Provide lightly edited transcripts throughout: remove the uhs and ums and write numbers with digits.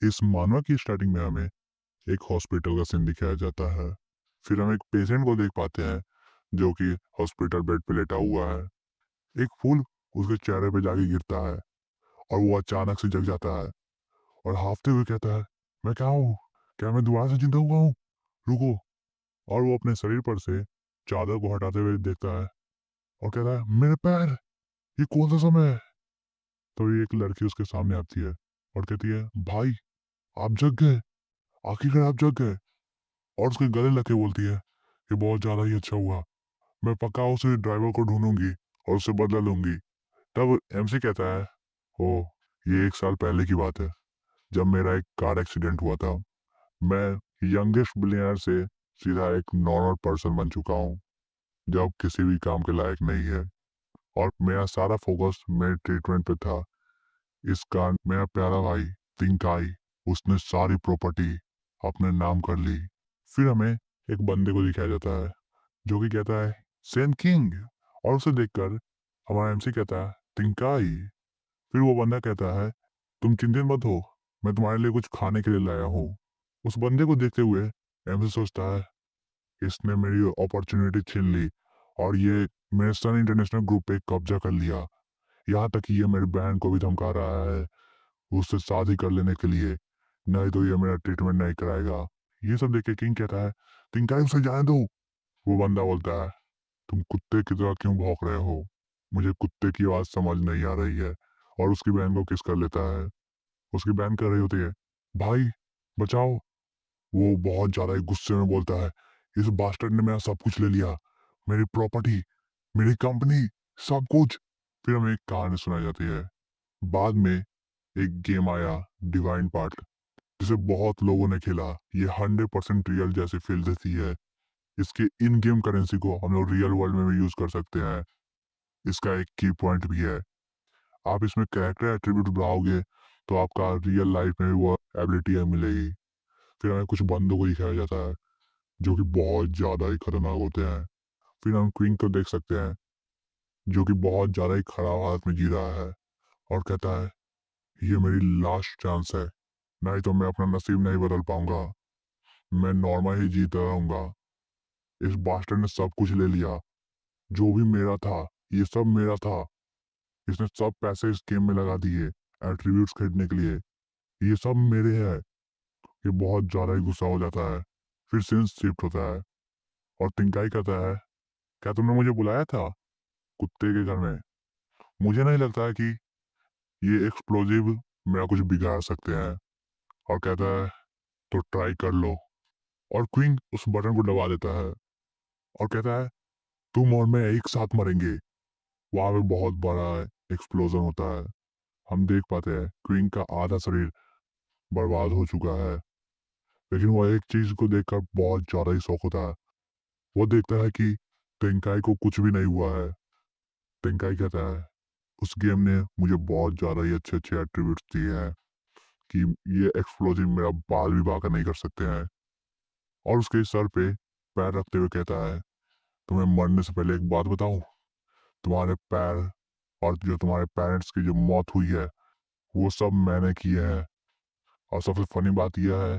इस मानवा की स्टार्टिंग में हमें एक हॉस्पिटल का सीन दिखाया जाता है। फिर हम एक पेशेंट को देख पाते हैं जो कि हॉस्पिटल बेड पे लेटा हुआ है। एक फूल उसके चेहरे पे जाके गिरता है और वो अचानक से जग जाता है और हाफते हुए कहता है, मैं क्या हूँ? क्या मैं दोबारा से जिंदा हुआ हूँ? रुको। और वो अपने शरीर पर से चादर को हटाते हुए देखता है और कहता है, मेरे पैर, ये कौन सा समय है? तो ये एक लड़की उसके सामने आती है और कहती है, भाई, आप जग गए, आखिरकार आप जग गए। और उसके गले लग के बोलती है, ये बहुत ज्यादा ही अच्छा हुआ, मैं पक्का उसे ड्राइवर को ढूंढूंगी और उससे बदला लूंगी। तब एमसी कहता है, ओ, ये 1 साल पहले की बात है, जब मेरा एक कार एक्सीडेंट हुआ था। मैं यंगेस्ट बिलियनर से सीधा एक नॉर्मल पर्सन बन चुका हूँ, जब किसी भी काम के लायक नहीं है। और मेरा सारा फोकस मेरे ट्रीटमेंट पे था। इस कारण मेरा प्यारा भाई तिंकाई, उसने सारी प्रॉपर्टी अपने नाम कर ली। फिर हमें एक बंदे को दिखाया जाता है जो कि कहता है, सेन किंग। और उसे देखकर हमारा एमसी कहता है, तिंकाई। फिर वो बंदा कहता है, तुम चिंतित मत हो, मैं तुम्हारे लिए कुछ खाने के लिए लाया हूँ। उस बंदे को देखते हुए एमसी सोचता है, इसने मेरी अपॉर्चुनिटी छीन ली और ये मेरे सन इंटरनेशनल ग्रुप पे कब्जा कर लिया। यहाँ तक कि ये मेरी बहन को भी धमका रहा है उससे शादी कर लेने के लिए, नहीं तो ये मेरा ट्रीटमेंट नहीं कराएगा। ये सब देख के किंग कहता है, तिंकाई उसे जाने दो। वो बंदा बोलता है, तुम कुत्ते की तरह क्यों भौंक रहे हो? मुझे कुत्ते की आवाज समझ नहीं आ रही है। और उसकी बहन को किस कर लेता है। उसकी बहन कर रही होती है, भाई बचाओ। वो बहुत ज्यादा ही गुस्से में बोलता है, इस बास्टर्ड ने मेरा सब कुछ ले लिया, मेरी प्रॉपर्टी, मेरी कंपनी, सब कुछ। फिर हमें एक कहानी सुनाई जाती है। बाद में एक गेम आया, डिवाइन पार्ट, जिसे बहुत लोगों ने खेला। ये 100% रियल जैसी फील देती है। इसके इन गेम करेंसी को हम लोग रियल वर्ल्ड में भी यूज कर सकते हैं। इसका एक की पॉइंट भी है, आप इसमें कैरेक्टर एट्रीब्यूट बढ़ाओगे तो आपका रियल लाइफ में भी वो एबिलिटी मिलेगी। फिर हमें कुछ बंदों को दिखाया जाता है जो कि बहुत ज्यादा ही खतरनाक होते हैं। फिर हम क्वीन को देख सकते हैं जो कि बहुत ज्यादा ही खराब हालत में जी रहा है और कहता है, ये मेरी लास्ट चांस है, नहीं तो मैं अपना नसीब नहीं बदल पाऊंगा, मैं नॉर्मल ही जीता रहूंगा। इस बास्टर्ड ने सब कुछ ले लिया, जो भी मेरा था, ये सब मेरा था। इसने सब पैसे इस गेम में लगा दिए एट्रीब्यूट्स खरीदने के लिए, ये सब मेरे हैं। ये बहुत ज्यादा ही गुस्सा हो जाता है। फिर सीन शिफ्ट होता है और तिंकाई कहता है, क्या तुमने मुझे बुलाया था कुत्ते के घर में? मुझे नहीं लगता है कि ये एक्सप्लोजिव मेरा कुछ बिगाड़ सकते हैं। और कहता है, तो ट्राई कर लो। और क्वीन उस बटन को दबा देता है और कहता है, तुम और मैं एक साथ मरेंगे। वहां पे बहुत बड़ा एक्सप्लोजन होता है। हम देख पाते हैं क्वीन का आधा शरीर बर्बाद हो चुका है। लेकिन वो एक चीज को देखकर बहुत ज्यादा ही शौक होता है। वो देखता है कि तेंकाई को कुछ भी नहीं हुआ है। तेंकाई कहता है, उस गेम ने मुझे बहुत ज्यादा ही अच्छे अच्छे एट्रीब्यूट्स दिए हैं कि ये एक्सप्लोजिव मेरा बाल भी बांका नहीं कर सकते हैं। और उसके सर पे पैर रखते हुए कहता है, तुम्हें मरने से पहले एक बात बताऊं, तुम्हारे पैर और जो तुम्हारे पेरेंट्स की जो मौत हुई है वो सब मैंने किए हैं। और सबसे फनी बात यह है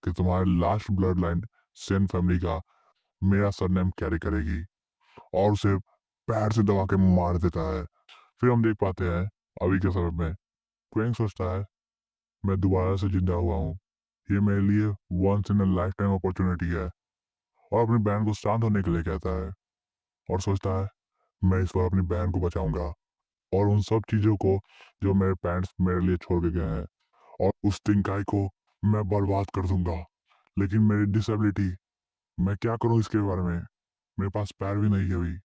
कि तुम्हारे last blood line Sen family का मेरा सरनेम कैरी करेगी। और उसे पैर से दबा के मार देता है। फिर हम देख पाते हैं अभी के समय में क्वेंग सोचता है, मैं दोबारा से जिंदा हुआ हूँ, ये मेरे लिए once in a life time opportunity है। और अपनी बहन को शांत होने के लिए कहता है और सोचता है, मैं इस बार अपनी बहन को बचाऊंगा और उन सब चीजों को जो मेरे पेरेंट्स मेरे लिए छोड़ के गए हैं। और उस टिंकाई को मैं बर्बाद कर दूंगा। लेकिन मेरी डिसेबिलिटी, मैं क्या करूं इसके बारे में, मेरे पास पैर भी नहीं है अभी।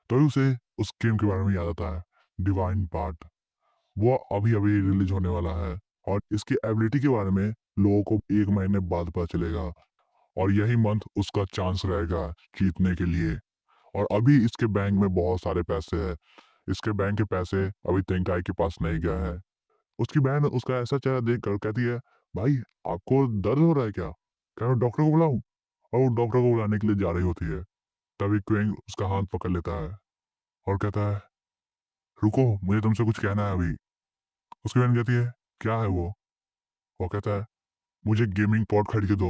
तो उसे उस गेम के बारे में याद आता है, डिवाइन पार्ट, वो अभी अभी रिलीज होने वाला है। और इसकी एबिलिटी के बारे में लोगों को 1 महीने बाद पता चलेगा। और यही मंथ उसका चांस रहेगा जीतने के लिए। और अभी इसके बैंक में बहुत सारे पैसे हैं। इसके बैंक के पैसे अभी तेंकाई के पास नहीं गए हैं। उसकी बहन उसका ऐसा चेहरा देख कर कहती है, भाई, आपको दर्द हो रहा है क्या? क्या मैं डॉक्टर को बुलाऊं? और वो डॉक्टर को बुलाने के लिए जा रही होती है। तभी क्वेंग उसका हाथ पकड़ लेता है और कहता है, रुको, मुझे तुमसे कुछ कहना है अभी। उसकी बहन कहती है, क्या है वो? वो कहता है, मुझे गेमिंग पॉड खरीद के दो,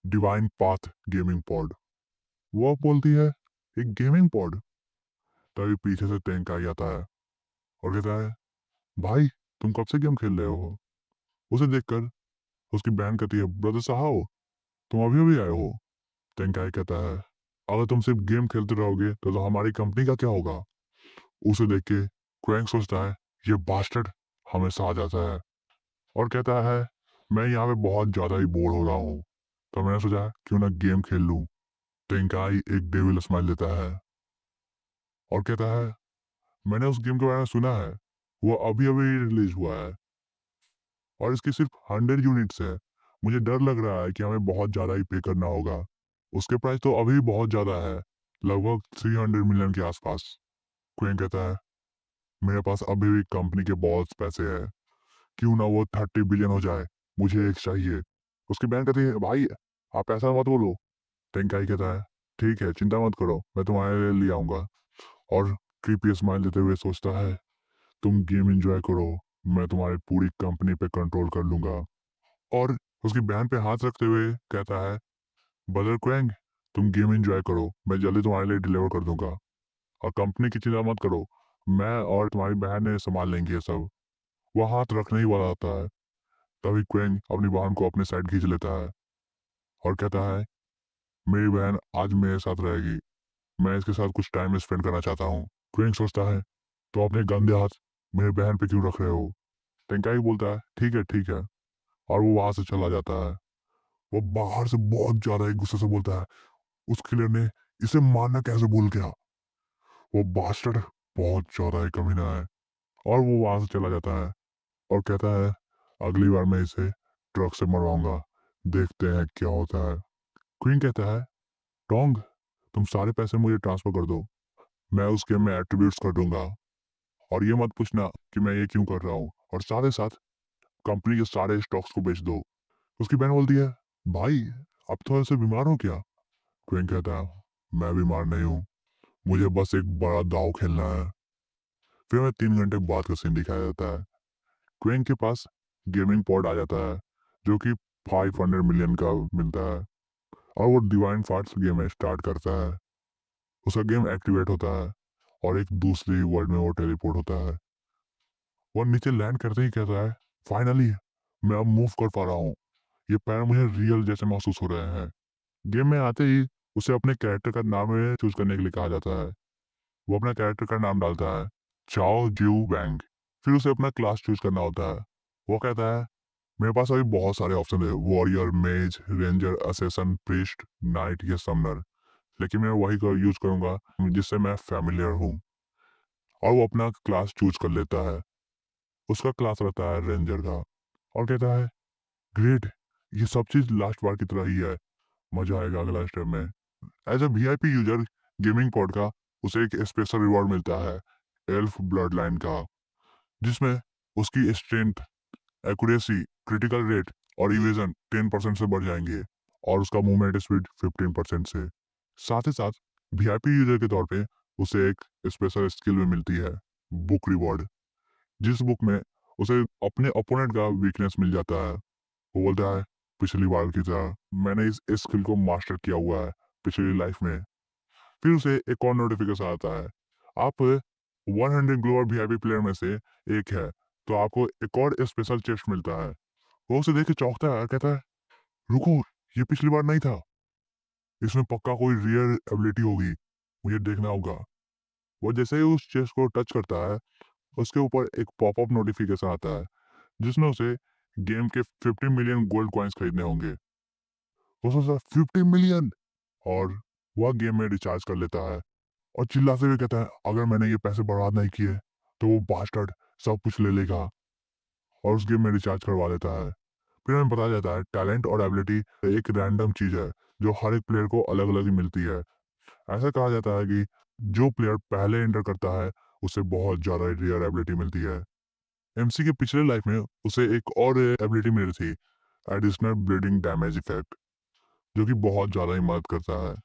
डिवाइन पाथ गेमिंग पॉड। वो बोलती है, एक गेमिंग पॉड? तभी पीछे से टैंक आ जाता है और कहता है, भाई तुम कब से गेम खेल रहे हो? उसे देखकर उसकी बहन कहती है, ब्रदर साहब तुम अभी अभी आए हो। टेंकाई कहता है, अगर तुम सिर्फ गेम खेलते रहोगे तो हमारी कंपनी का क्या होगा? उसे देख के क्वैंक सोचता है, ये बास्टर्ड हमेशा आ जाता है और कहता है, मैं यहाँ पे बहुत ज्यादा ही बोर हो रहा हूँ, तो मैंने सोचा क्यों ना गेम खेल लूँ। टेंकाई एक डेविल स्माइल देता है और कहता है, मैंने उस गेम के बारे में सुना है, वो अभी अभी रिलीज हुआ है और इसकी सिर्फ 100 यूनिट्स है। मुझे डर लग रहा है कि हमें बहुत ज़्यादा ही पे करना होगा। उसके प्राइस तो अभी भी बहुत ज़्यादा है, लगभग 300 मिलियन के आसपास। क्वेन कहता है, मेरे पास अभी भी कंपनी के बहुत पैसे हैं, क्यों ना वो 30 बिलियन हो जाए, मुझे एक चाहिए। उसकी बहन कहती है, भाई आप ऐसा मत बोलो। टेंकाई कहता है, ठीक है चिंता मत करो, मैं तुम्हारे लिए ले आऊँगा। और क्रीपी स्माइल देते हुए सोचता है, तुम गेम एंजॉय करो, मैं तुम्हारी पूरी कंपनी पे कंट्रोल कर लूंगा। और उसकी बहन पे हाथ रखते हुए कहता है, ब्रदर क्वेंग तुम गेम एंजॉय करो, मैं जल्दी तुम्हारे लिए डिलीवर कर दूंगा और कंपनी की चिंता मत करो, मैं और तुम्हारी बहन ने संभाल लेंगे ये सब। वो हाथ रखने ही वाला होता है, तभी क्वेंग अपनी बहन को अपने साइड खींच लेता है और कहता है, मेरी बहन आज मेरे साथ रहेगी, मैं इसके साथ कुछ टाइम स्पेंड करना चाहता हूँ। क्वेंग सोचता है, तो अपने गंदे हाथ मेरे बहन पे क्यों रख रहे हो? टेंकाई बोलता है, ठीक है, और वो वहां से चला जाता है। वो बाहर से बहुत ज्यादा ही गुस्से से बोलता है, उस किलर ने इसे मारना कैसे भूल गया? वो बास्टर्ड बहुत ज्यादा ही कमीना है। और वो वहां से चला जाता है और कहता है, अगली बार मैं इसे ट्रक से मरवाऊंगा, देखते हैं क्या होता है। क्वीन कहता है, टोंग तुम सारे पैसे मुझे ट्रांसफर कर दो, मैं उस गेम में एट्रीब्यूट्स कर दूंगा और ये मत पूछना कि मैं ये क्यों कर रहा हूँ, और साथ ही साथ कंपनी के सारे स्टॉक्स को बेच दो। उसकी बहन बोलती है, भाई आप थोड़ा से बीमार हो क्या? क्वीन कहता है, मैं बीमार नहीं हूँ, मुझे बस एक बड़ा दाव खेलना है। फिर हमें 3 घंटे बाद का सीन दिखाया जाता है। क्वेन के पास गेमिंग पॉड आ जाता है जो कि 500 मिलियन का मिलता है और वो डिवाइन फार्ट्स गेम स्टार्ट करता है। उसका गेम एक्टिवेट होता है और एक दूसरी वर्ल्ड में वो टेलीपोर्ट होता है। वो नीचे लैंड करते ही कहता है, फाइनली मैं अब मूव कर पा रहा हूँ, ये पैर मुझे रियल जैसे महसूस हो रहे हैं। गेम में आते ही उसे अपने कैरेक्टर का नाम चूज करने के लिए कहा जाता है। वो अपना कैरेक्टर का नाम डालता है, चाओ जिऊ वैंग। फिर उसे अपना क्लास चूज करना होता है। वो कहता है, मेरे पास अभी बहुत सारे ऑप्शन है, वॉरियर, मेज, रेंजर, असेसन, प्रीस्ट, नाइट या समनर, लेकिन मैं वही यूज करूंगा जिससे मैं फैमिलियर हूँ। और वो अपना क्लास चूज कर लेता है। उसका क्लास रहता है रेंजर का और कहता है, ग्रेट, ये सब चीज लास्ट बार की तरह ही है, मजा आएगा अगला स्टेप में। As a VIP user gaming pod का उसे एक स्पेशल रिवॉर्ड मिलता है, एल्फ ब्लड लाइन का, जिसमें उसकी स्ट्रेंथ, एक्यूरेसी, क्रिटिकल रेट और इवेजन 10% से बढ़ जाएंगे और उसका मूवमेंट स्पीड 15% से। साथ ही साथ वीआईपी यूजर के तौर पे उसे एक स्पेशल स्किल भी मिलती है, बुक रिवॉर्ड, जिस बुक में उसे अपने ओपोनेंट का वीकनेस मिल जाता है। वो बोलता है, पिछली बार की तरह मैंने इस स्किल को मास्टर किया हुआ है पिछली लाइफ में। फिर उसे एक और नोटिफिकेशन आता है, आप 100 ग्लोअर वीआईपी प्लेयर में से एक है, तो आपको एक और स्पेशल चेस्ट मिलता है। वो उसे देख के चौंकता है, कहता है, रुको, ये पिछली बार नहीं था, इसमें पक्का कोई रियर एबिलिटी होगी, मुझे देखना होगा। वो जैसे ही उस चेस्ट को टच करता है, उसके ऊपर एक पॉपअप नोटिफिकेशन आता है जिसमें उसे गेम के 50 मिलियन गोल्ड कॉइन्स खरीदने होंगे। वो सोचता है, 50 मिलियन, और वह गेम में रिचार्ज कर लेता है और चिल्लाते हुए कहता है, अगर मैंने ये पैसे बर्बाद नहीं किए तो वो बास्टर्ड सब कुछ ले लेगा, और उस गेम में रिचार्ज करवा लेता है। फिर हमें बताया जाता है, टैलेंट और एबिलिटी एक रैंडम चीज है जो हर एक प्लेयर को अलग अलग ही मिलती है। ऐसा कहा जाता है कि जो प्लेयर पहले एंटर करता है उसे बहुत ज्यादा रेयर एबिलिटी मिलती है। एमसी के पिछले लाइफ में उसे एक और एबिलिटी मिली थी, एडिशनल ब्लीडिंग डैमेज इफेक्ट, जो कि बहुत ज्यादा ही मदद करता है।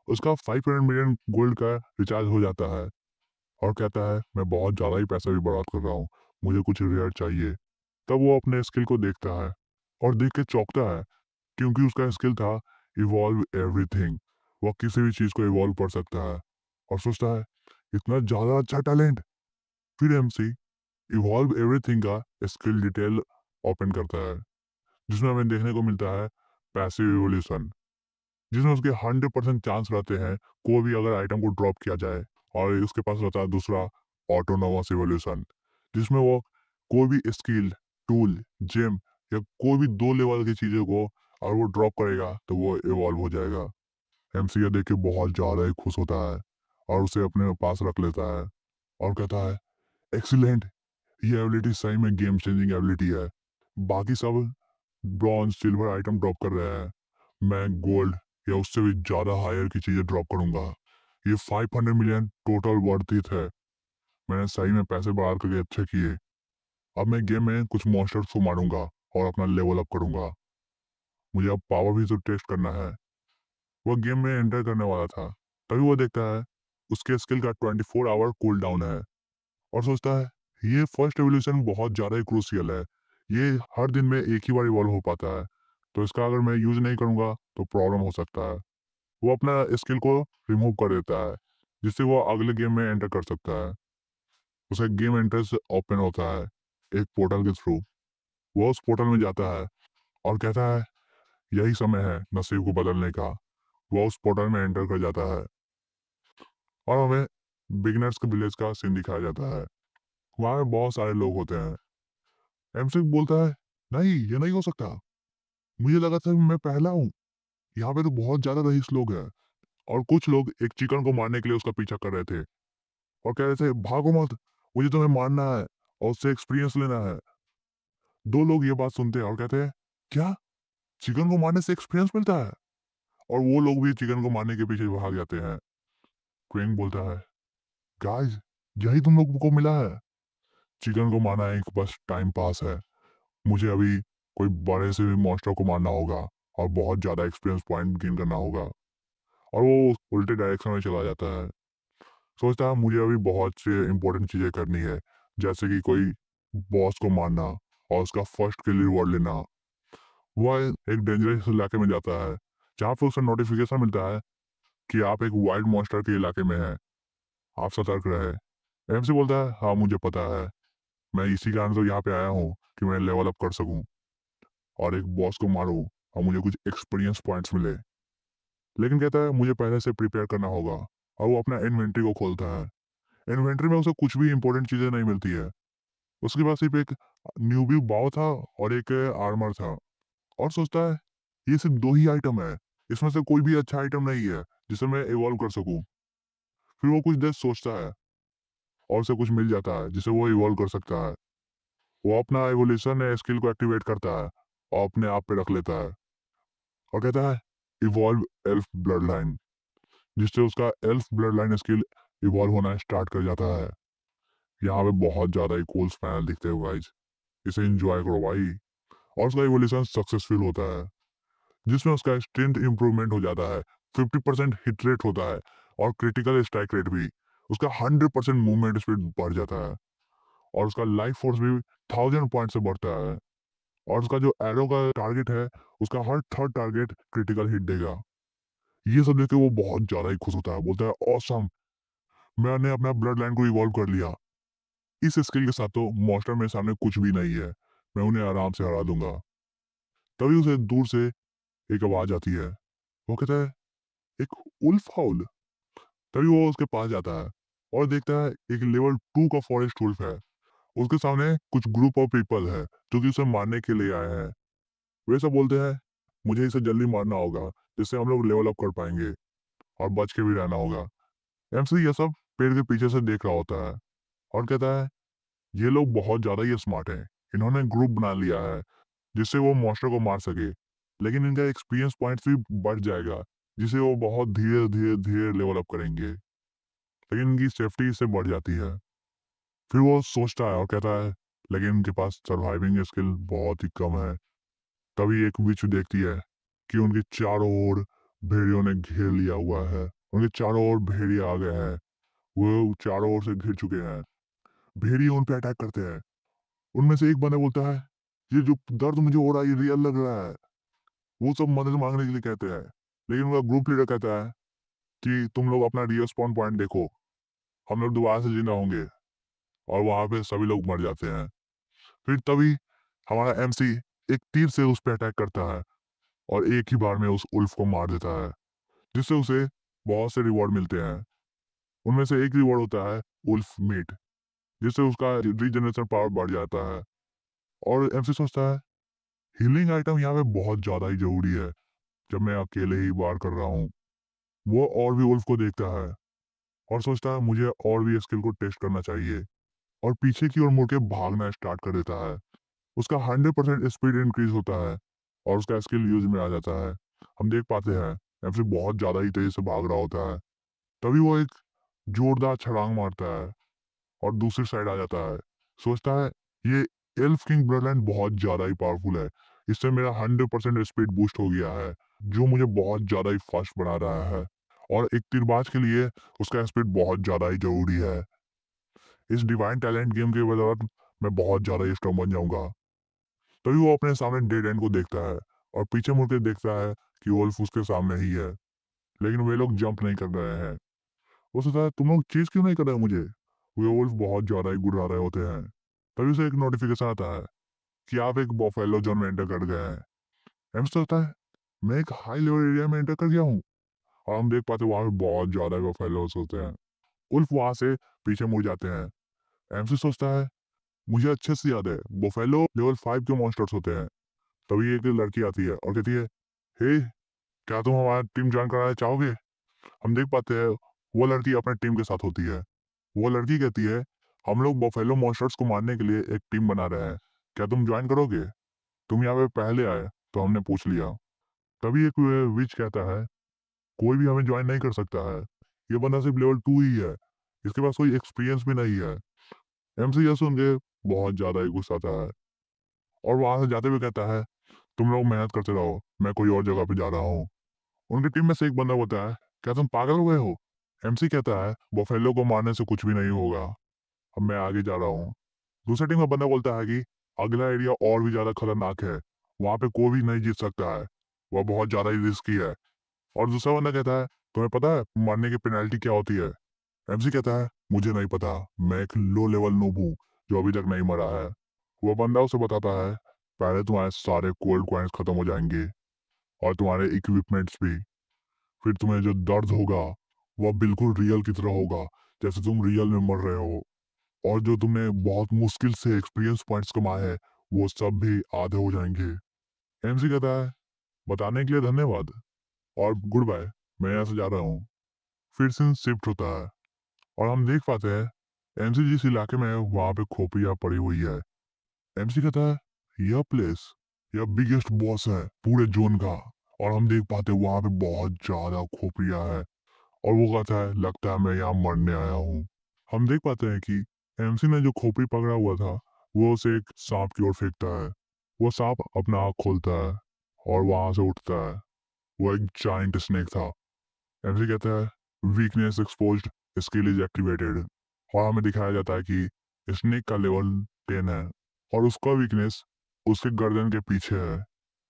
उसका 500 मिलियन गोल्ड का रिचार्ज हो जाता है और कहता है, मैं बहुत ज़्यादा ही पैसा भी बर्बाद कर रहा हूँ, मुझे कुछ रेयर चाहिए। तब वो अपने स्किल को देखता है और देख के चौंकता है, क्योंकि उसका स्किल था इवॉल्व एवरीथिंग। वो किसी भी चीज़ को इवॉल्व कर सकता है और सोचता है इतना ज़्यादा अच्छा टैलेंट। फिर एमसी इवॉल्व एवरीथिंग का स्किल डिटेल ओपन करता है, जिसमें हमें देखने को मिलता है पैसिव इवोल्यूशन, जिसमें उसके 100% चांस रहते हैं कोई भी अगर आइटम को ड्रॉप किया जाए। और उसके पास रहता है दूसरा ऑटोनोमस इवोल्यूशन, जिसमें वो कोई भी स्किल, टूल, जेम या कोई भी 2 लेवल की चीज़ों को अगर वो ड्रॉप करेगा तो वो इवॉल्व हो जाएगा। एमसी ये देख के बहुत ज़्यादा ही खुश होता है और उसे अपने पास रख लेता है और कहता है एक्सीलेंट, ये एबिलिटी सही में गेम चेंजिंग एबिलिटी है। बाकी सब ब्रॉन्ज सिल्वर आइटम ड्रॉप कर रहे हैं, मैं गोल्ड या उससे भी ज़्यादा हायर की चीज़ें ड्रॉप करूंगा। ये 500 मिलियन टोटल वर्थ इट है। मैंने सही में पैसे बढ़ा करके अच्छे किए। अब मैं गेम में कुछ मॉन्स्टर्स को मारूंगा और अपना लेवल अप करूंगा। मुझे अब पावर भी तो टेस्ट करना है। वह गेम में एंटर करने वाला था, तभी वो देखता है उसके स्किल का 24 आवर कूल डाउन है और सोचता है ये फर्स्ट एवोल्यूशन बहुत ज़्यादा ही क्रूशियल है। ये हर दिन में एक ही बार इवॉल्व हो पाता है, तो इसका अगर मैं यूज़ नहीं करूँगा तो प्रॉब्लम हो सकता है। वो अपना स्किल को रिमूव कर देता है, जिससे वो अगले गेम में एंटर कर सकता है। उसे गेम एंट्रेंस ओपन होता है एक पोर्टल के थ्रू। वो उस पोर्टल में जाता है और कहता है यही समय है नसीब को बदलने का। वो उस पोर्टल में एंटर कर जाता है और हमें बिगिनर्स के विलेज का सीन दिखाया जाता है। वहाँ पे बहुत सारे लोग होते हैं। एमसी बोलता है नहीं, ये नहीं हो सकता। मुझे लगा था मैं पहला हूँ। यहाँ पे तो बहुत ज्यादा रईस लोग हैं। और कुछ लोग एक चिकन को मारने के लिए उसका पीछा कर रहे थे और कह रहे थे भागो मत, मुझे तुम्हें मारना है और उससे एक्सपीरियंस लेना है। दो लोग ये बात सुनते हैं और कहते हैं क्या, चिकन को मारने से एक्सपीरियंस मिलता है? और वो लोग भी चिकन को मारने के पीछे भाग जाते हैं। क्विंग बोलता है गाइस, यही तुम लोगों को मिला है। चिकन को मारना एक बस टाइम पास है। मुझे अभी कोई बड़े से मॉन्स्टर को मारना होगा और बहुत ज्यादा एक्सपीरियंस पॉइंट गेन करना होगा। और वो उल्टे डायरेक्शन में चला जाता है। सोचता है मुझे अभी बहुत से इंपॉर्टेंट चीजें करनी है, जैसे कि कोई बॉस को मारना और उसका फर्स्ट किल रिवॉर्ड लेना। वह एक डेंजरस इलाके में जाता है जहाँ पे उसे नोटिफिकेशन मिलता है कि आप एक वाइल्ड मॉन्स्टर के इलाके में हैं, आप सतर्क रहे। एमसी बोलता है हाँ मुझे पता है, मैं इसी कारण तो यहाँ पे आया हूँ कि मैं लेवल अप कर सकूँ और एक बॉस को मारूं और मुझे कुछ एक्सपीरियंस पॉइंट्स मिले। लेकिन कहता है मुझे पहले से प्रिपेयर करना होगा और वो अपना इन्वेंट्री को खोलता है। इन्वेंट्री में उसे कुछ भी इंपॉर्टेंट चीजें नहीं मिलती है। उसके पास सिर्फ एक न्यूबी बाव था और एक आर्मर था और सोचता है ये सिर्फ दो ही आइटम है, इसमें से कोई भी अच्छा आइटम नहीं है जिसे मैं इवॉल्व कर सकूं। फिर वो कुछ देर सोचता है और उसे कुछ मिल जाता है जिसे वो इवॉल्व कर सकता है। वो अपना एवोल्यूशन स्किल को एक्टिवेट करता है और अपने आप पे रख लेता है और कहता है इवॉल्व एल्फ ब्लड लाइन, जिससे उसका elf blood line skill evolve होना स्टार्ट कर जाता है। यहाँ पे बहुत ज्यादा ही कूल पैनल दिखते हो गाइस, इसे एंजॉय करो भाई। और उसका इवोल्यूशन सक्सेसफुल होता है, जिसमें उसका स्ट्रेंथ इंप्रूवमेंट हो जाता है, 50% हिट रेट होता है और क्रिटिकल स्ट्राइक रेट भी। उसका 100% मूवमेंट स्पीड बढ़ जाता है और उसका लाइफ फोर्स भी 1000 पॉइंट से बढ़ता है। और उसका जो एरो का टारगेट है, उसका हर थर्ड टारगेट क्रिटिकल हिट देगा। ये सब देख के वो बहुत ज्यादा ही खुश होता है, बोलता है ऑसम, मैंने अपना ब्लड लाइन को इवॉल्व कर लिया। इस स्किल के साथ तो मॉन्स्टर मेरे सामने कुछ भी नहीं है, मैं उन्हें आराम से हरा दूंगा। तभी उसे दूर से एक आवाज आती है। वो कहता है एक उल्फ हाउल। तभी वो उसके पास जाता है और देखता है एक लेवल 2 का फॉरेस्ट वुल्फ है। उसके सामने कुछ ग्रुप ऑफ पीपल है जो कि उसे मारने के लिए आए हैं। वे सब बोलते हैं मुझे इसे जल्दी मारना होगा, जिससे हम लोग लेवल अप कर पाएंगे और बच के भी रहना होगा। एमसी ये सब पेड़ के पीछे से देख रहा होता है और कहता है ये लोग बहुत ज्यादा ही स्मार्ट हैं, इन्होंने ग्रुप बना लिया है जिससे वो मॉन्स्टर को मार सके, लेकिन इनका एक्सपीरियंस पॉइंट्स भी बढ़ जाएगा, जिसे वो बहुत धीरे धीरे धीरे लेवल अप करेंगे, लेकिन इनकी सेफ्टी इससे बढ़ जाती है। फिर वो सोचता है और कहता है लेकिन इनके पास सर्वाइविंग स्किल बहुत ही कम है। तभी एक विच देखती है कि उनके चारों ओर भेड़ियों ने घेर लिया हुआ है। उनके चारों ओर भेड़िए आ गए हैं, वो चारों ओर से घिर चुके हैं। भेड़िए उन पे अटैक करते हैं। उनमें से एक बंदा बोलता है ये जो दर्द मुझे हो रहा है ये रियल लग रहा है। वो सब मदद मांगने के लिए कहते हैं, लेकिन उनका ग्रुप लीडर कहता है कि तुम लोग अपना रिस्पॉन पॉइंट देखो, हम लोग दोबारा से जिंदा होंगे। और वहां पे सभी लोग मर जाते हैं। फिर तभी हमारा एमसी एक तीर से उस पर अटैक करता है और एक ही बार में उस उल्फ को मार देता है, जिससे उसे बहुत से रिवॉर्ड मिलते हैं। उनमें से एक रिवॉर्ड होता है उल्फ मीट, जिससे उसका रीजनरेशन पावर बढ़ जाता है। और एमसी सोचता है हीलिंग आइटम यहाँ पे बहुत ज्यादा ही जरूरी है, जब मैं अकेले ही वार कर रहा हूँ। वो और भी उल्फ को देखता है और सोचता है मुझे और भी स्किल को टेस्ट करना चाहिए, और पीछे की ओर मुड़ के भागना स्टार्ट कर देता है। उसका 100% स्पीड इंक्रीज होता है और उसका स्किल यूज में आ जाता है। हम देख पाते हैं एमसी बहुत ज्यादा ही तेजी से भाग रहा होता है। तभी वो एक जोरदार छलांग मारता है और दूसरी साइड आ जाता है। सोचता है ये एल्फ किंग ब्लडलाइन बहुत ज्यादा ही पावरफुल है, इससे मेरा 100% स्पीड बूस्ट हो गया है, जो मुझे बहुत ज्यादा ही फास्ट बना रहा है। और एक तीरबाज के लिए उसका स्पीड बहुत ज्यादा ही जरूरी है। इस डिवाइन टैलेंट गेम के बदौलत मैं बहुत ज्यादा ही स्ट्रॉन्ग बन जाऊंगा। तभी वो अपने सामने डेड एंड को देखता है और पीछे मुड़ के देखता है कि वोल्फ उसके सामने ही है, लेकिन वे लोग जंप नहीं कर रहे हैं। वो सोचता है तुम लोग चीज क्यों नहीं कर रहे मुझे। वे वोल्फ बहुत ज्यादा ही गुर्रा रहे होते हैं। तभी उसे एक नोटिफिकेशन आता है कि आप एक बफेलो जोन में एंटर कर गए हैं। एम्स सोचता है मैं एक हाई लेवल एरिया में एंटर कर गया हूँ, और हम देख पाते वहां पे बहुत ज्यादा बफेलोस होते हैं। उल्फ वहां से पीछे मुड़ जाते हैं। एमसी सोचता है मुझे अच्छे से याद है बफेलो लेवल 5 के मॉन्स्टर्स होते हैं। तभी एक लड़की आती है और कहती है हे, क्या तुम हमारा टीम ज्वाइन कराना चाहोगे। हम देख पाते हैं वो लड़की अपने टीम के साथ होती है। वो लड़की कहती है हम लोग बफेलो मॉन्स्टर्स को मारने के लिए एक टीम बना रहे हैं, क्या तुम ज्वाइन करोगे। तुम यहाँ पे पहले आए तो हमने पूछ लिया। तभी एक विच कहता है कोई भी हमें ज्वाइन नहीं कर सकता है, ये बंदा सिर्फ लेवल 2 ही है, इसके पास कोई एक्सपीरियंस भी नहीं है। एमसी यह सुन के बहुत ज्यादा ही गुस्सा आता है और वहां से जाते हुए कहता है तुम लोग मेहनत करते रहो, मैं कोई और जगह पे जा रहा हूँ। उनकी टीम में से एक बंदा बोलता है क्या तुम पागल हो गए हो। एमसी कहता है बफेलो को मारने से कुछ भी नहीं होगा, अब मैं आगे जा रहा हूँ। दूसरी टीम का बंदा बोलता है कि अगला एरिया और भी ज्यादा खतरनाक है, वहां पे कोई भी नहीं जीत सकता है, वह बहुत ज्यादा ही रिस्की है। और दूसरा बंदा कहता है तुम्हें पता है मरने की पेनल्टी क्या होती है। एमसी कहता है मुझे नहीं पता, मैं एक लो लेवल नूब हूँ जो अभी तक नहीं मरा है। वो बंदा उसे बताता है पहले तुम्हारे सारे गोल्ड कॉइन्स खत्म हो जाएंगे और तुम्हारे इक्विपमेंट्स भी। फिर तुम्हें जो दर्द होगा वह बिल्कुल रियल की तरह होगा, जैसे तुम रियल में मर रहे हो। और जो तुमने बहुत मुश्किल से एक्सपीरियंस पॉइंट्स कमाए हैं वो सब भी आधे हो जाएंगे। एमसी कहता है बताने के लिए धन्यवाद और गुड बाय, मैं यहाँ से जा रहा हूँ। फिर सीन शिफ्ट होता है और हम देख पाते हैं एमसी जिस इलाके में है वहां पे खोपड़ियाँ पड़ी हुई है। एमसी कहता है यह प्लेस, यह बिगेस्ट बॉस है पूरे जोन का। और हम देख पाते हैं वहां पे बहुत ज्यादा खोपड़ियाँ है और वो कहता है लगता है मैं यहाँ मरने आया हूँ। हम देख पाते हैं कि एमसी ने जो खोपड़ी पकड़ा हुआ था वो उसे एक सांप की ओर फेंकता है। वो सांप अपना आँख खोलता है और वहां से उठता है। वो एक जाइंट स्नेक था। एमसी कहता है weakness exposed, skill is activated. और हमें दिखाया जाता है कि स्नेक का लेवल 10 है और उसका वीकनेस उसके गर्दन के पीछे है।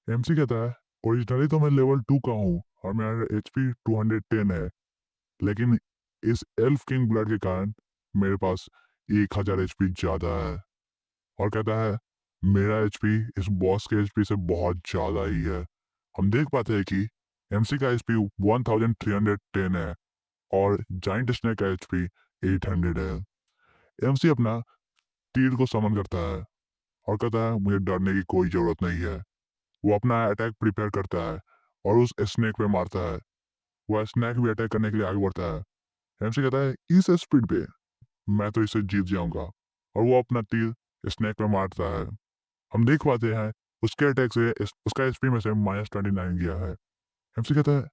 एमसी कहता है ओरिजिनली तो मैं लेवल 2 का हूँ और मेरा एचपी 210 है, लेकिन इस एल्फ किंग ब्लड के कारण मेरे पास 1000 एचपी ज्यादा है। और कहता है मेरा एचपी इस बॉस के एचपी से बहुत ज्यादा ही है। हम देख पाते हैं कि एमसी का एचपी 1310 है और जाइंट स्नेक का एचपी 800 है। एमसी अपना तीर को समन करता है और कहता है मुझे डरने की कोई जरूरत नहीं है। वो अपना अटैक प्रिपेयर करता है और उस स्नेक पे मारता है। वह स्नेक भी अटैक करने के लिए आगे बढ़ता है। एमसी कहता है इस स्पीड पे मैं तो इसे जीत जाऊंगा, और वो अपना तीर स्नेक पे मारता है। हम देख पाते हैं उसके अटैक से उसका एचपी में से -29 गया है। एमसी कहता है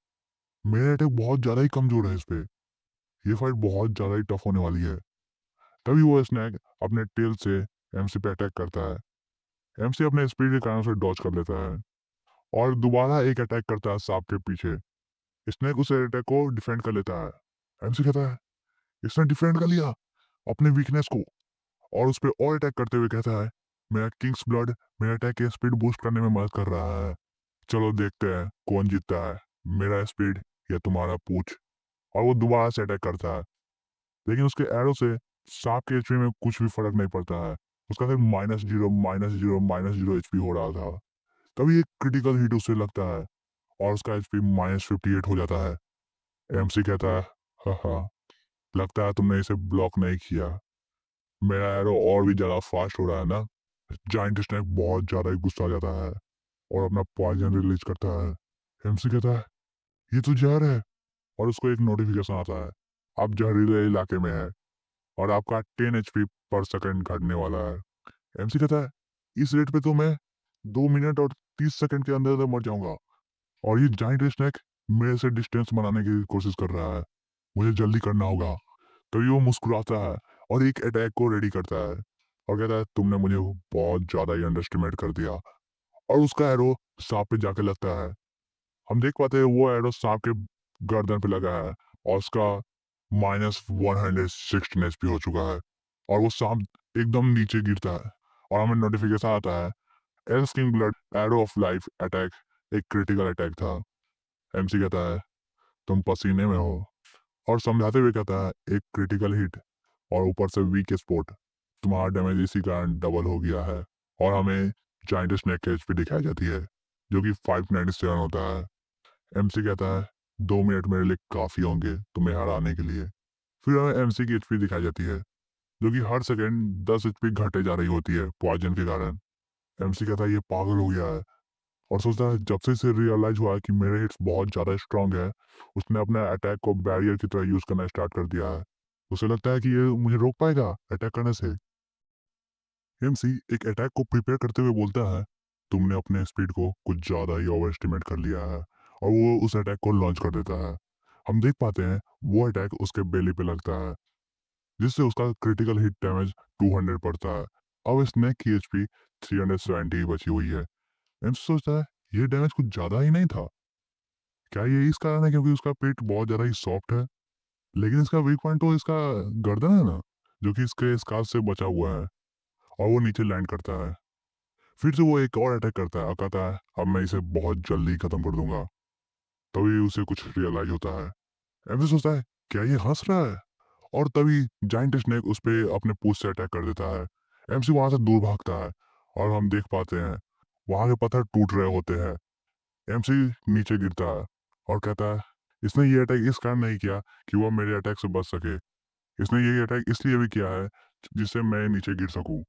मेरा अटैक बहुत ज्यादा ही कमजोर है इस पे, ये फाइट बहुत ज्यादा ही टफ होने वाली है। तभी वो स्नैक अपने टेल से एमसी पे अटैक करता है। एमसी अपने स्पीड के कारण उसे डॉज कर लेता है और दोबारा एक अटैक करता है सांप के पीछे। स्नैक उस अटैक को डिफेंड कर लेता है। एमसी कहता है इसने डिफेंड कर लिया अपने वीकनेस को, और उस पर और अटैक करते हुए कहता है मेरा किंग्स ब्लड मेरा अटैक की स्पीड बूस्ट करने में मदद कर रहा है। चलो देखते हैं कौन जीतता है, मेरा स्पीड या तुम्हारा पूछ। और वो दोबारा से अटैक करता है, लेकिन उसके एरो से सांप के एचपी में कुछ भी फर्क नहीं पड़ता है। उसका सिर्फ -0 -0 -0 एचपी हो रहा था। तभी एक क्रिटिकल हिट उसे लगता है और उसका एचपी -58 हो जाता है। एमसी कहता है, हाँ, लगता है तुमने इसे ब्लॉक नहीं किया। मेरा एरो और भी ज्यादा फास्ट हो रहा है ना। जाइंट स्नैक बहुत ज्यादा ही गुस्सा आ जाता है और अपना पॉइजन रिलीज करता है। एमसी कहता है, ये तो जहर है। और उसको एक नोटिफिकेशन आता है, आप जहरीले इलाके में है और आपका 10 एचपी पर सेकंड घटने वाला है। एमसी कहता है, इस रेट पे तो मैं 2 मिनट और 30 सेकंड के अंदर अंदर मर जाऊंगा और ये जाइंट स्नैक मेरे से डिस्टेंस बनाने की कोशिश कर रहा है, मुझे जल्दी करना होगा। तभी वो मुस्कुराता है और एक अटैक को रेडी करता है और कहता है, तुमने मुझे बहुत ज्यादा ही अंडरस्टिमेट कर दिया। और उसका एरो सांप पे जाके लगता है। हम देख पाते हैं वो एरो सांप के गर्दन पे लगा है और उसका -116 एचपी हो चुका है और वो सांप एकदम नीचे गिरता है और हमें नोटिफिकेशन आता है, else king blood arrow of life attack एक क्रिटिकल अटैक था। एमसी कहता है, तुम पसीने में हो और समझाते हुए कहता है, एक क्रिटिकल हिट और ऊपर से वीक स्पॉट, तुम्हारा डैमेज इसी कारण डबल हो गया है। और हमें जाइंट स्नैक की एचपी दिखाई जाती है जो कि 597 होता है। एमसी कहता है, 2 मिनट मेरे लिए काफी होंगे तुम्हें हराने के लिए। फिर हमें एमसी की एचपी दिखाई जाती है जो कि हर सेकंड 10 एचपी घटे जा रही होती है पॉइजन के कारण। एमसी कहता है, ये पागल हो गया है और सोचता है, जब से इसे रियलाइज हुआ है कि मेरे हिट्स बहुत ज्यादा स्ट्रांग है, उसने अपने अटैक को बैरियर की तरह यूज करना स्टार्ट कर दिया है। उसे लगता है कि ये मुझे रोक पाएगा अटैक करने से। एमसी एक अटैक को प्रिपेयर करते हुए बोलता है, तुमने अपने स्पीड को कुछ ज्यादा ही ओवर एस्टिमेट कर लिया है। और वो उस अटैक को लॉन्च कर देता है। हम देख पाते हैं वो अटैक उसके बेली पे लगता है जिससे उसका क्रिटिकल हिट डैमेज 200 पड़ता है। अब स्नेक की एचपी 370 ही बची हुई है। एमसी सोचता है, ये डैमेज कुछ ज्यादा ही नहीं था। क्या ये इस कारण है क्योंकि उसका पेट बहुत ज्यादा ही सॉफ्ट है? लेकिन इसका वीक पॉइंट तो इसका गर्दन है ना, जो कि इसके स्कार्फ से बचा हुआ है। और वो नीचे लैंड करता है। फिर से वो एक और अटैक करता है और कहता है, अब मैं इसे बहुत जल्दी खत्म कर दूंगा। तभी उसे कुछ रियलाइज होता है। एमसी सोचता है, क्या ये हंस रहा है? और तभी जाइंट स्नेक उस पे अपने पूंछ से अटैक कर देता है। एमसी वहां से दूर भागता है और हम देख पाते हैं वहां के पत्थर टूट रहे होते हैं। एमसी नीचे गिरता है और कहता है, इसने ये अटैक इस कारण नहीं किया कि वो मेरे अटैक से बच सके। इसने ये अटैक इसलिए भी किया है जिससे मैं नीचे गिर सकूं।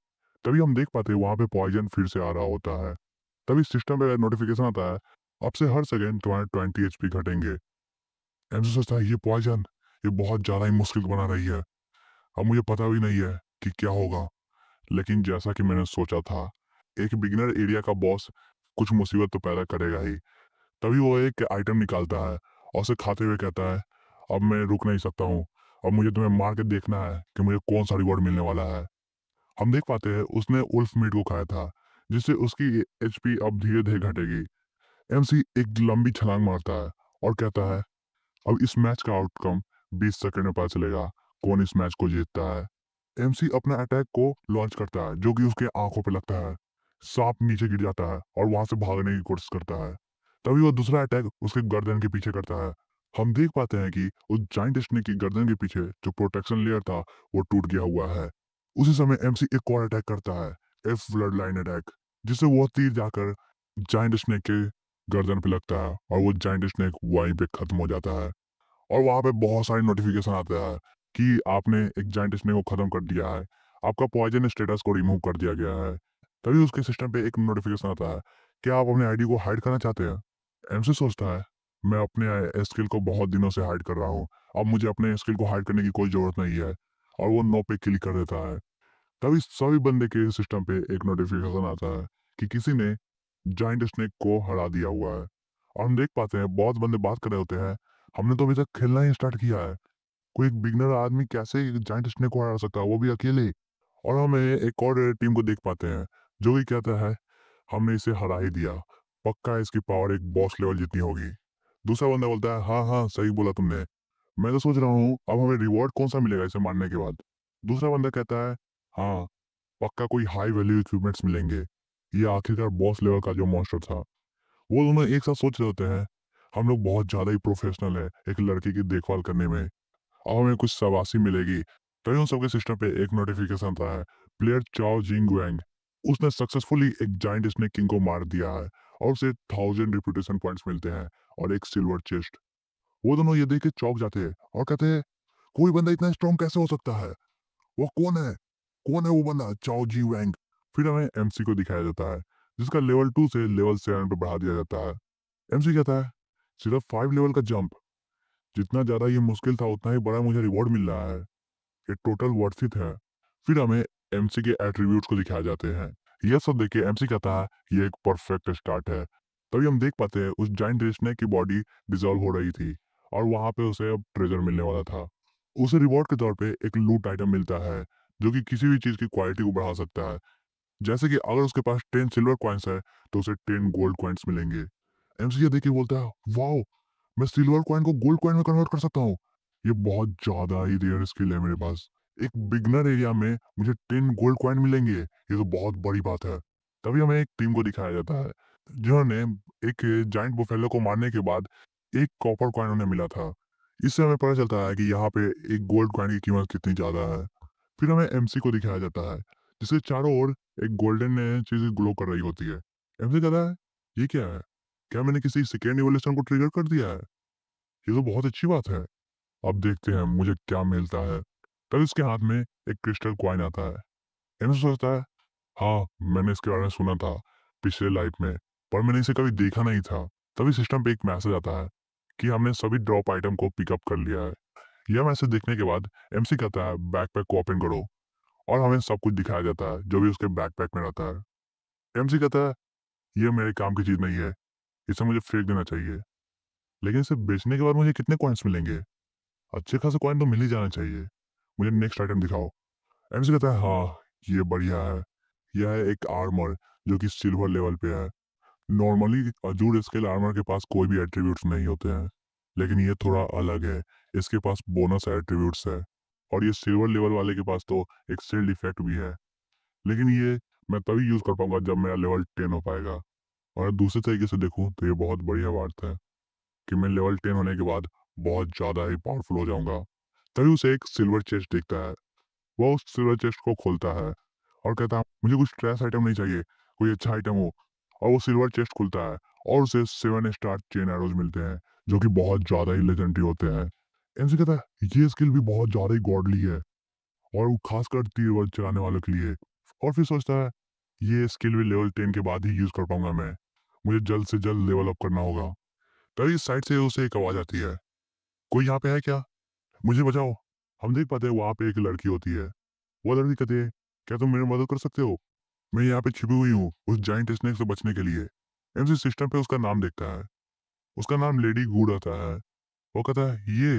तभी हम देख पाते हैं वहां पे पॉइजन फिर से आ रहा होता है। तभी सिस्टम पे नोटिफिकेशन आता है, अब से हर सेकेंड तुम्हारे 20 एचपी घटेंगे। एमसी सोचता है, ये पॉइजन ये बहुत ज्यादा ही मुश्किल बना रही है। अब मुझे पता भी नहीं है कि क्या होगा। लेकिन जैसा कि मैंने सोचा था, एक बिगिनर एरिया का बॉस कुछ मुसीबत तो पैदा करेगा ही। तभी वो एक आइटम निकालता है और उसे खाते हुए कहता है, अब मैं रुक नहीं सकता हूँ। अब मुझे तुम्हें मार के देखना है कि मुझे कौन सा रिवॉर्ड मिलने वाला है। हम देख पाते हैं उसने उल्फ मीट को खाया था जिससे उसकी एचपी अब धीरे धीरे घटेगी। एमसी एक लंबी छलांग मारता है और कहता है, अब इस मैच का आउटकम 20 सेकंड में पता चलेगा कौन इस मैच को जीतता है। एमसी अपना अटैक को लॉन्च करता है जो कि उसके आंखों पे लगता है। सांप नीचे गिर जाता है और वहां से भागने की कोशिश करता है। तभी वो दूसरा अटैक उसके गर्दन के पीछे करता है। हम देख पाते हैं कि उस जाइंट स्नेक की गर्दन के पीछे जो प्रोटेक्शन लेयर था वो टूट गया हुआ है। उसी समय एमसी एक और अटैक करता है, एफ ब्लड लाइन अटैक, जिससे वो तीर जाकर जाइंट स्नेक के गर्दन पे लगता है और वो जाइंट स्नेक वहीं पे खत्म हो जाता है। और वहां पे बहुत सारे नोटिफिकेशन आता है कि आपने एक जाइंट स्नेक को खत्म कर दिया है, आपका पॉइजन स्टेटस को रिमूव कर दिया गया है। तभी उसके सिस्टम पे एक नोटिफिकेशन आता है, क्या आप अपने आईडी को हाइड करना चाहते हैं? एमसी सोचता है, मैं अपने स्किल को बहुत दिनों से हाइड कर रहा हूँ, अब मुझे अपने स्किल को हाइड करने की कोई जरूरत नहीं है। और वो नो पे क्लिक कर देता है। तभी सभी बंदे के सिस्टम पे एक नोटिफिकेशन आता है कि किसी ने जाइंट स्नेक को हरा दिया हुआ है। और हम देख पाते हैं बहुत बंदे बात कर रहे होते हैं, हमने तो अभी तक खेलना ही स्टार्ट किया है, कोई एक बिगनर आदमी कैसे जाइंट स्नेक को हरा सकता है, वो भी अकेले। और हमें एक और टीम को देख पाते हैं जो भी कहता है, हमने इसे हरा ही दिया, पक्का इसकी पावर एक बॉस लेवल जितनी होगी। दूसरा बंदा बोलता है, हाँ हाँ सही बोला तुमने, मैं तो सोच रहा हूँ अब हमें रिवॉर्ड कौन सा मिलेगा इसे मारने के बाद। दूसरा बंदा कहता है, हाँ पक्का कोई हाई वैल्यू इक्विपमेंट्स मिलेंगे। ये आखिरकार बॉस लेवल का जो मॉन्स्टर था। वो दोनों एक साथ सोच रहे होते हैं, हम लोग बहुत ज़्यादा ही प्रोफेशनल है एक लड़की की देखभाल करने में, अब हमें कुछ शाबाशी मिलेगी। तभी उन सबके सिस्टम पे एक नोटिफिकेशन आता है, प्लेयर चाओ जिंग वैंग, उसने सक्सेसफुली एक जाइंट स्नेक किंग को मार दिया है और उसे 1000 रिपुटेशन पॉइंट्स मिलते हैं और एक सिल्वर चेस्ट। वो दोनों ये देख के चौंक जाते हैं और कहते हैं, कोई बंदा इतना स्ट्रॉन्ग कैसे हो सकता है? वो कौन है वो बंदा चाओ जी वैंग? फिर हमें एमसी को दिखाया जाता है, जिसका लेवल 2 से लेवल 7 पे बढ़ा दिया जाता है। एमसी कहता है, सिर्फ 5 लेवल का जंप, जितना ज्यादा ये मुश्किल था उतना ही बड़ा मुझे रिवॉर्ड मिल रहा है, ये टोटल वर्थ इट है। फिर हमें एमसी के एट्रीब्यूट्स को दिखाए जाते हैं। यह सब देख के एमसी कहता है, ये एक परफेक्ट स्टार्ट है। तभी हम देख पाते हैं उस जाइंट स्नेक की बॉडी डिजॉल्व हो रही थी और वहां पे उसे अब ट्रेजर मिलने वाला था। उसे रिवॉर्ड के तौर पे एक लूट आइटम मिलता है जो कि किसी भी चीज की क्वालिटी को बढ़ा सकता है। जैसे कि अगर उसके पास 10 सिल्वर कॉइन्स है तो उसे 10 गोल्ड कॉइन्स मिलेंगे। एमसी ये देखिए बोलता है, वाओ, मैं सिल्वर कॉइन को गोल्ड कॉइन में कन्वर्ट कर सकता हूँ। ये बहुत ज्यादा ही रेयर स्किल है मेरे पास। एक बिगनर एरिया में मुझे 10 गोल्ड कॉइन मिलेंगे, ये तो बहुत बड़ी बात है। तभी हमें एक टीम को दिखाया जाता है जिन्होंने एक जाइंट बुफेलो को मारने के बाद एक कॉपर कॉइन उन्हें मिला था। इससे हमें पता चलता है कि यहाँ पे एक गोल्ड कॉइन की कीमत कितनी ज्यादा है। फिर हमें एमसी को दिखाया जाता है जिसके चारों ओर एक गोल्डन चीज ग्लो कर रही होती है। एमसी कहता है, ये क्या है? क्या मैंने किसी सेकेंड इवोल्यूशन को ट्रिगर कर दिया है? ये तो बहुत अच्छी बात है। अब देखते हैं मुझे क्या मिलता है। तब इसके हाथ में एक क्रिस्टल कॉइन आता है। एमसी सोचता है, हाँ, मैंने इसके बारे में सुना था पिछले लाइफ में, पर मैंने इसे कभी देखा नहीं था। तभी सिस्टम पे एक मैसेज आता है कि हमने सभी ड्रॉप आइटम को पिकअप कर लिया है। यह मैसेज देखने के बाद एमसी कहता है, बैकपैक को ओपन करो, और हमें सब कुछ दिखाया जाता है जो भी उसके बैकपैक में रहता है। एमसी कहता है, ये मेरे काम की चीज नहीं है, इसे मुझे फेंक देना चाहिए। लेकिन इसे बेचने के बाद मुझे कितने कॉइन्स मिलेंगे? अच्छे खासे कॉइन तो मिल ही जाना चाहिए। मुझे नेक्स्ट आइटम दिखाओ। एमसी कहता है, हाँ, ये बढ़िया है। यह है एक आर्मर जो कि सिल्वर लेवल पे है। नॉर्मली अजूर स्केल आर्मर के पास कोई भी एट्रीब्यूट्स नहीं होते हैं, लेकिन ये थोड़ा अलग है। इसके पास बोनस एट्रीब्यूट्स है और ये सिल्वर लेवल वाले के पास तो एक शील्ड इफेक्ट भी है। लेकिन ये मैं तभी यूज कर पाऊंगा जब मेरा लेवल 10 हो पाएगा। और दूसरे तरीके से देखूं तो ये बहुत बढ़िया बात है कि मैं लेवल 10 होने के बाद बहुत ज्यादा ही पावरफुल हो जाऊंगा। तभी उसे एक सिल्वर चेस्ट दिखता है। वो उस सिल्वर चेस्ट को खोलता है और कहता है, मुझे कुछ ट्रैश आइटम नहीं चाहिए, कोई अच्छा आइटम हो। और वो सिल्वर चेस्ट खुलता है और उसे 7 स्टार चेन एरोज मिलते हैं जो कि बहुत ज्यादा ही लेजेंडरी होते हैं। एमसी कहता है, ये स्किल भी बहुत ज्यादा ही गॉडली है और वो खासकर तीर वर्ड चलाने वालों के लिए। और फिर सोचता है, ये स्किल भी लेवल 10 के बाद ही यूज कर पाऊंगा मैं, मुझे जल्द से जल्द लेवल अप करना होगा। तभी इस साइड से उसे एक आवाज आती है, कोई यहाँ पे है क्या? मुझे बचाओ। हम देख पाते हैं वहां पे एक लड़की होती है। वो लड़की कहती है, क्या तुम मेरी मदद कर सकते हो? मैं यहाँ पे छिपी हुई हूँ उस जाइंट स्नेक से बचने के लिए। एमसी सिस्टम पे उसका नाम देखता है, उसका नाम लेडी गूड आता है। वो कहता है, ये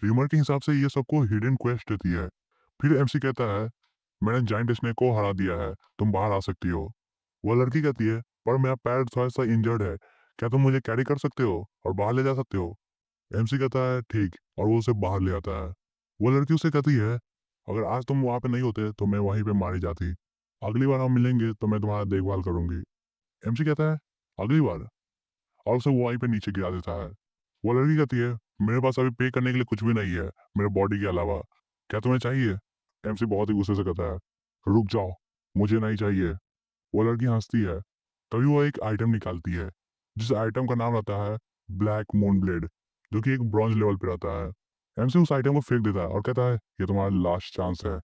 रीमर के हिसाब से ये सबको हिडन क्वेस्ट देती है। फिर एमसी कहता है, मैंने जाइंट स्नेक को हरा दिया है, तुम बाहर आ सकती हो। वो लड़की कहती है, पर मेरा पैर थोड़ा सा इंजर्ड है, क्या तुम मुझे कैरी कर सकते हो और बाहर ले जा सकते हो? एमसी कहता है, ठीक, और वो उसे बाहर ले आता है। वो लड़की उसे कहती है, अगर आज तुम वहां पे नहीं होते तो मैं वहीं पे मारी जाती, अगली बार हम मिलेंगे तो मैं तुम्हारा देखभाल करूंगी। एमसी कहता है, अगली बार, और उसे वो वहीं पे नीचे गिरा देता है। वो लड़की कहती है, मेरे पास अभी पे करने के लिए कुछ भी नहीं है मेरे बॉडी के अलावा, क्या तुम्हें चाहिए? एमसी बहुत ही गुस्से से कहता है, रुक जाओ, मुझे नहीं चाहिए। वो लड़की हंसती है। तभी वो एक आइटम निकालती है जिस आइटम का नाम रहता है ब्लैक मून ब्लेड, जो कि एक ब्रॉन्ज लेवल पे रहता है। एमसी उस आइटम को फेंक देता है और कहता है, ये तुम्हारा लास्ट चांस है,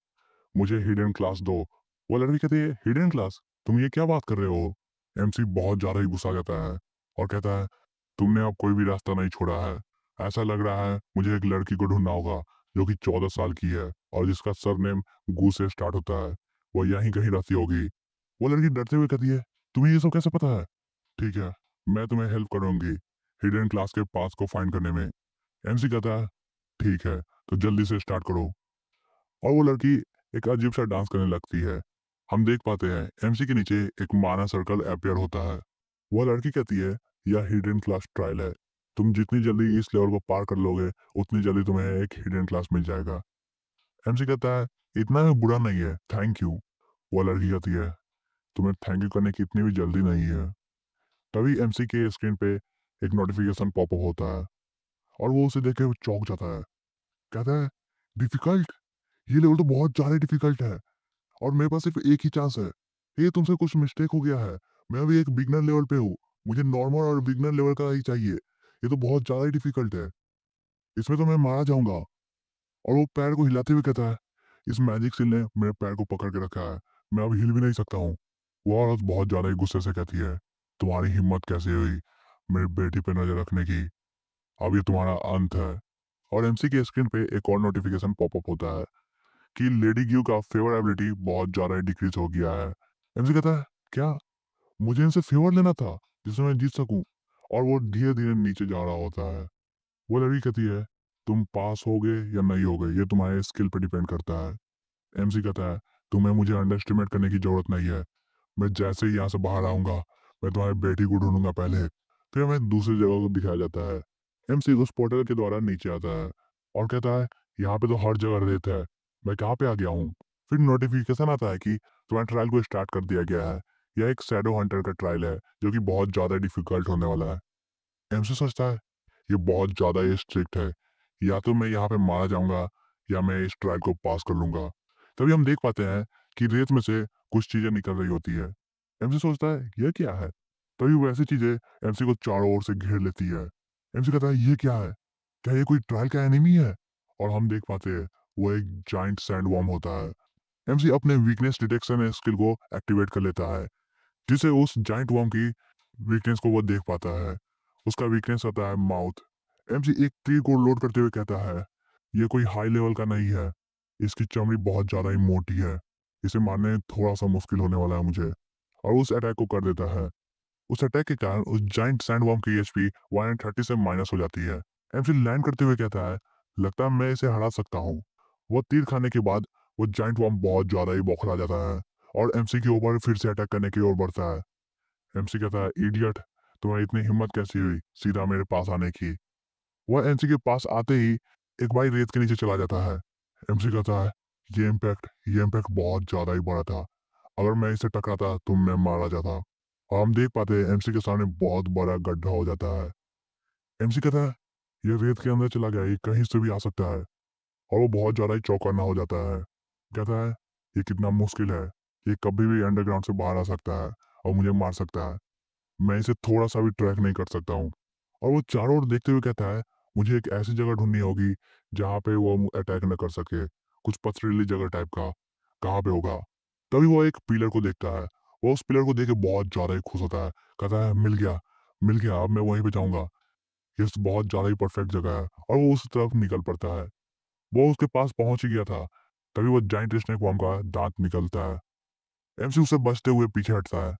मुझे हिडन क्लास दो। वो लड़की कहती है, हिडन क्लास? तुम ये क्या बात कर रहे हो? एमसी बहुत ज्यादा ही गुस्सा जाता है और कहता है, तुमने अब कोई भी रास्ता नहीं छोड़ा है। ऐसा लग रहा है मुझे एक लड़की को ढूंढना होगा जो कि 14 साल की है और जिसका सरनेम गू से स्टार्ट होता है। वो यहीं कहीं रहती होगी। वो लड़की डरते हुए कहती है, तुम्हें ये सब कैसे पता है? ठीक है, मैं तुम्हें हेल्प करूंगी हिडन क्लास के पास को फाइंड करने में। एमसी कहता है, ठीक है, तो जल्दी से स्टार्ट करो। और वो लड़की एक अजीब सा डांस करने लगती है। हम देख पाते हैं एमसी के नीचे एक माना सर्कल अपेयर होता है। वो लड़की कहती है, यह हिडन क्लास ट्रायल है, तुम जितनी जल्दी इस लेवल को पार कर लोगे उतनी जल्दी तुम्हें एक हिडन क्लास मिल जाएगा। एमसी कहता है, इतना भी बुरा नहीं है, थैंक यू। वो लड़की कहती है, तुम्हें थैंक यू करने की इतनी भी जल्दी नहीं है। तभी एमसी के स्क्रीन पे एक नोटिफिकेशन पॉपअप होता है और वो उसे देख के चौंक जाता है। कहता है, डिफिकल्ट, ये लेवल तो बहुत ज़्यादा डिफिकल्ट है और मेरे पास सिर्फ एक ही चांस है। ये तुमसे कुछ मिस्टेक हो गया है। मैं अभी एक बिगनर लेवल पे हूँ। मुझे नॉर्मल और बिगनर लेवल का ही चाहिए। ये तो बहुत ज़्यादा ही डिफिकल्ट है। इसमें तो मैं मारा जाऊंगा। और वो पैर को हिलाते हुए कहता है, इस मैजिक सील ने मेरे पैर को पकड़ के रखा है। मैं अब हिल भी नहीं सकता हूँ। वो औरत बहुत ज़्यादा ही गुस्से से कहती है, तुम्हारी हिम्मत कैसे हुई मेरी बेटी पे नजर रखने की? अब ये तुम्हारा अंत है। और एमसी के स्क्रीन पे एक और नोटिफिकेशन पॉपअप होता है कि लेडी ग्यू का फेवर एबिलिटी बहुत ज़्यादा डिक्रीज हो गया है। एमसी कहता है, क्या मुझे इनसे फेवर लेना था जिससे मैं जीत सकूं? और वो धीरे धीरे नीचे जा रहा होता है। वो लड़की कहती है, तुम पास होगे या नहीं होगे ये तुम्हारे स्किल पे डिपेंड करता है। एमसी कहता है, तुम्हें मुझे अंडर एस्टिमेट करने की जरूरत नहीं है। मैं जैसे ही यहाँ से बाहर आऊंगा मैं तुम्हारी बेटी को ढूंढूंगा पहले। फिर हमें दूसरी जगह को दिखाया जाता है। एमसी उस पोर्टल के द्वारा नीचे आता है और कहता है, यहाँ पे तो हर जगह रेत है, मैं कहाँ पे आ गया हूँ? फिर नोटिफिकेशन आता है कि तुम्हारे ट्रायल को स्टार्ट कर दिया गया है। यह एक शैडो हंटर का ट्रायल है जो कि बहुत ज़्यादा डिफिकल्ट होने वाला है। एमसी सोचता है, ये बहुत ज़्यादा ही स्ट्रिक्ट है। या तो मैं यहाँ पे मारा जाऊंगा या मैं इस ट्रायल को पास कर लूंगा। तभी हम देख पाते हैं कि रेत में से कुछ चीजें निकल रही होती है। एमसी सोचता है, यह क्या है? तभी वो ऐसी चीजें एमसी को चारों ओर से घेर लेती है। एमसी कहता है, ये क्या है? क्या ये कोई ट्रायल का एनिमी है? और हम देख पाते हैं वो एक जाइंट सैंड वर्म होता है। एमसी अपने वीकनेस डिटेक्शन स्किल को एक्टिवेट कर लेता है जिससे उस जाइंट वर्म की वीकनेस को वो देख पाता है। उसका वीकनेस होता है माउथ। एमसी एक तीर को लोड करते हुए कहता है, ये कोई हाई लेवल का नहीं है। इसकी चमड़ी बहुत ज्यादा ही मोटी है। इसे मारने थोड़ा सा मुश्किल होने वाला है मुझे। और उस अटैक को कर देता है। उस अटैक के कारण उस जाइंट सैंडवर्म की एचपी 130 से माइनस हो जाती है। एमसी लैंड करते हुए कहता है, लगता है मैं इसे हरा सकता हूँ। वो तीर खाने के बाद वो जाइंट वर्म बहुत ज्यादा ही बौखला जाता है और एमसी के ऊपर फिर से अटैक करने की ओर बढ़ता है। एमसी कहता है, इडियट, तुम्हें इतनी हिम्मत कैसी हुई सीधा मेरे पास आने की? वह एमसी के पास आते ही एक भाई रेत के नीचे चला जाता है। एमसी कहता है, ये इम्पैक्ट बहुत ज्यादा ही बड़ा था। अगर मैं इसे टकराता तो मैं मारा जाता। और हम देख पाते हैं एमसी के सामने बहुत बड़ा गड्ढा हो जाता है। एमसी कहता है, ये रेत के अंदर चला गया, ये कहीं से भी आ सकता है। और वो बहुत ज्यादा ही चौकन्ना हो जाता है। कहता है, ये कितना मुश्किल है। ये कभी भी अंडरग्राउंड से बाहर आ सकता है और मुझे मार सकता है। मैं इसे थोड़ा सा भी ट्रैक नहीं कर सकता हूँ। और वो चारों ओर देखते हुए कहता है, मुझे एक ऐसी जगह ढूंढनी होगी जहाँ पे वो अटैक न कर सके। कुछ पथरीली जगह टाइप का। कहाँ पे होगा? तभी वो एक पिलर को देखता है। वो उस पिलर को देख के बहुत ज्यादा ही खुश होता है। कहता है, मिल गया, मिल गया, अब मैं वहीं पे जाऊंगा। ये बहुत ज्यादा ही परफेक्ट जगह है। और वो उस तरफ निकल पड़ता है। वो उसके पास पहुंच ही गया था। तभी वो जाइंट स्नेक वर्म का दांत निकलता है। एमसी उसे बचते हुए पीछे हटता है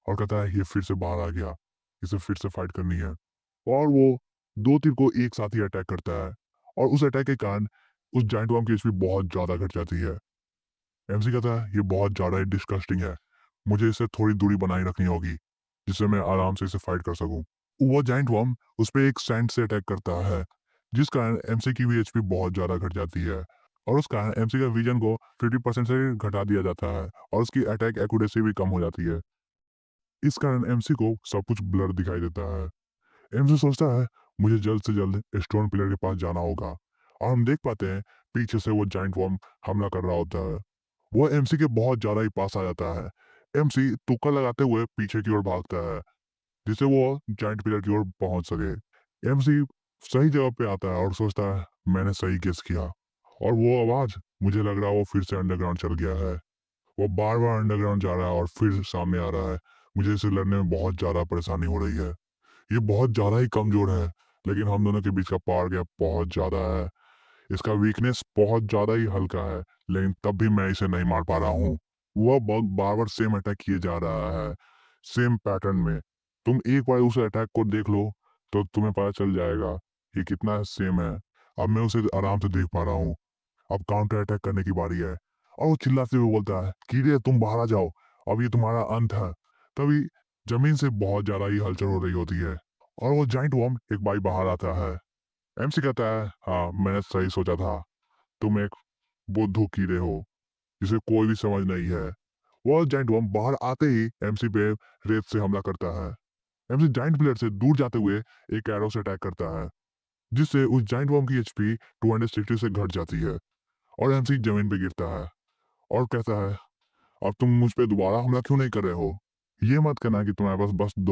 और कहता है, ये फिर से बाहर आ गया, इसे फिर से फाइट करनी है। और वो दो तीर को एक साथ ही अटैक करता है और उस अटैक के कारण उस जाइंट वर्म की एचपी बहुत ज्यादा घट जाती है। एमसी कहता है, ये बहुत ज्यादा ही डिस्कस्टिंग है। मुझे इसे थोड़ी दूरी बनाए रखनी होगी जिससे मैं आराम से इसे फाइट कर सकूं। वो जाइंट वर्म उस पर एक सैंड से अटैक करता है जिस कारण एमसी की भी एचपी बहुत ज्यादा घट जाती है। और उस कारण एमसी का विजन को 50% से घटा दिया जाता है और उसकी अटैक एक्यूरेसी भी कम हो जाती है। इस कारण एमसी को सब कुछ ब्लर दिखाई देता है। एमसी सोचता है, मुझे जल्द से जल्द स्टोन पिलर के पास जाना होगा। और हम देख पाते हैं पीछे से वो जाइंट वर्म हमला कर रहा होता है। वो एमसी के बहुत ज्यादा ही पास आ जाता है। एमसी तुक्का लगाते हुए पीछे की ओर भागता है जिससे वो जाइंट पिलर की ओर पहुंच सके। एमसी सही जगह पे आता है और सोचता है, मैंने सही गेस किया। और वो आवाज, मुझे लग रहा है वो फिर से अंडरग्राउंड चल गया है। वो बार बार अंडरग्राउंड जा रहा है और फिर सामने आ रहा है। मुझे इसे लड़ने में बहुत ज्यादा परेशानी हो रही है। ये बहुत ज्यादा ही कमजोर है लेकिन हम दोनों के बीच का पावर गैप बहुत ज्यादा है। इसका वीकनेस बहुत ज्यादा ही हल्का है लेकिन तब भी मैं इसे नहीं मार पा रहा हूँ। वह बग बार बार सेम अटैक किए जा रहा है, सेम पैटर्न में। तुम एक बार उस अटैक को देख लो तो तुम्हें पता चल जाएगा ये कितना सेम है। अब मैं उसे आराम से देख पा रहा हूँ। अब काउंटर अटैक करने की बारी है। और वो चिल्लाते हुए बोलता है, कीड़े तुम बाहर आ जाओ, अब ये तुम्हारा अंत है। तभी जमीन से बहुत ज्यादा ही हलचल हो रही होती है और वो जाइंट वर्म एक बाई बाहर आता है। एमसी कहता है, हाँ मैंने सही सोचा था, तुम एक बुद्धू कीड़े हो जिसे कोई भी समझ नहीं है। वॉल जाइंट वर्म बाहर आते ही एमसी पे रेत से हमला करता है। एमसी जाइंट ब्लेड से दूर जाते हुए एक एरो से अटैक करता है, जिससे उस जाइंट वर्म की एचपी 260 से घट जाती है और एमसी जमीन पे गिरता है और कहता है, अब तुम मुझ पे दोबारा हमला क्यों नहीं कर रहे हो? ये मत कहना कि तुम्हारे पास बस 2